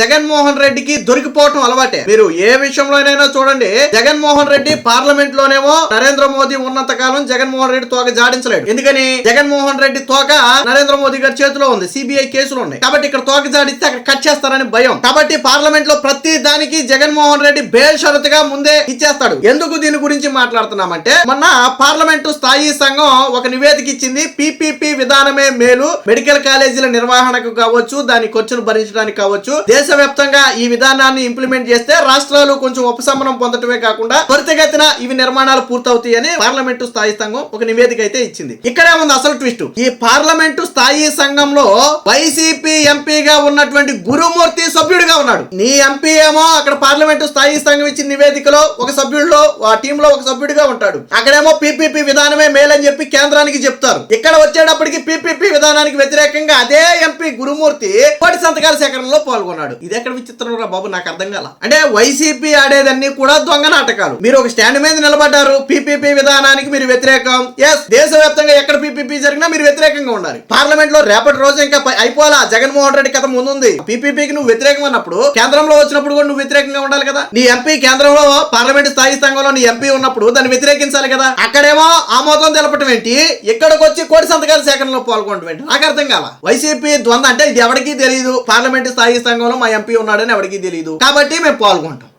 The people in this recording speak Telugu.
జగన్మోహన్ రెడ్డికి దొరికిపోవటం అలవాటే. మీరు ఏ విషయంలోనైనా చూడండి, జగన్మోహన్ రెడ్డి పార్లమెంట్ లోనేమో నరేంద్ర మోదీ ఉన్నంత కాలం జగన్మోహన్ రెడ్డి తోక జాడించలేడు. ఎందుకని? జగన్మోహన్ రెడ్డి తోక నరేంద్ర మోదీ గారి చేతిలో ఉంది, సిబిఐ కేసులు ఉన్నాయి కాబట్టి ఇక్కడ తోక జాడిస్తే అక్కడ కట్ చేస్తారని భయం. కాబట్టి పార్లమెంట్ లో ప్రతి దానికి జగన్మోహన్ రెడ్డి బేషరతుగా ముందే ఇచ్చేస్తాడు. ఎందుకు దీని గురించి మాట్లాడుతున్నామంటే, మొన్న పార్లమెంటు స్థాయి సంఘం ఒక నివేదిక ఇచ్చింది. పిపిపి విధానమే మేలు, మెడికల్ కాలేజీల నిర్వహణకు కావచ్చు, దాని ఖర్చును భరించడానికి కావచ్చు, దేశవ్యాప్తంగా ఈ విధానాన్ని ఇంప్లిమెంట్ చేస్తే రాష్ట్రాలు కొంచెం ఉపశమనం పొందటమే కాకుండా త్వరితగతిన ఇవి నిర్మాణాలు పూర్తవుతాయని పార్లమెంటు స్థాయి సంఘం ఒక నివేదిక అయితే ఇచ్చింది. ఇక్కడే ఉంది అసలు ట్విస్ట్. ఈ పార్లమెంటు స్థాయి సంఘంలో వైసీపీ ఎంపీగా ఉన్నటువంటి గురుమూర్తి సభ్యుడిగా ఉన్నాడు. నీ ఎంపీ ఏమో అక్కడ పార్లమెంటు స్థాయి సంఘం ఇచ్చిన నివేదికలో ఒక సభ్యుడిలో ఆ టీమ్ లో ఒక సభ్యుడిగా ఉంటాడు. అక్కడేమో పిపిపి విధానమే మేలని చెప్పి కేంద్రానికి చెప్తారు. ఇక్కడ వచ్చేటప్పటికి పిపిపి విధానానికి వ్యతిరేకంగా అదే ఎంపీ గురుమూర్తి కోటి సంతకాల సేకరణలో పాల్గొన్నాడు. ఇది ఎక్కడ విచిత్రం రా బాబు, నాకు అర్థం కాల. అంటే వైసీపీ ఆడేదన్నీ కూడా దొంగ నాటకాలు. మీరు ఒక స్టాండ్ మీద నిలబడ్డారు, పిపిపి విధానానికి మీరు వ్యతిరేకం. ఎస్, దేశవ్యాప్తంగా ఎక్కడ పిపిపి జరిగినా మీరు వ్యతిరేకంగా ఉండాలి. పార్లమెంట్ లో రేపటి రోజు ఇంకా అయిపోవాలా, జగన్మోహన్ రెడ్డి కథ ముందుంది. పిపిపికి నువ్వు వ్యతిరేకం అన్నప్పుడు కేంద్రంలో వచ్చినప్పుడు కూడా నువ్వు వ్యతిరేకంగా ఉండాలి కదా. నీ ఎంపీ కేంద్రంలో పార్లమెంట్ స్థాయి సంఘంలో నీ ఎంపీ ఉన్నప్పుడు దాన్ని వ్యతిరేకించాలి కదా. అక్కడేమో ఆమోదం తెలపటం ఏంటి, ఇక్కడికి వచ్చి కోటి సంతకాల సేకరణలో పాల్గొనడం ఏంటి, నాకు అర్థం కాల. వైసీపీ ద్వంద్వ అంటే ఇది ఎవరికీ తెలియదు. పార్లమెంట్ స్థాయి సంఘంలో మా ఎంపీ ఉన్నాడని ఎవరికీ తెలియదు కాబట్టి మేము పాల్గొంటాం.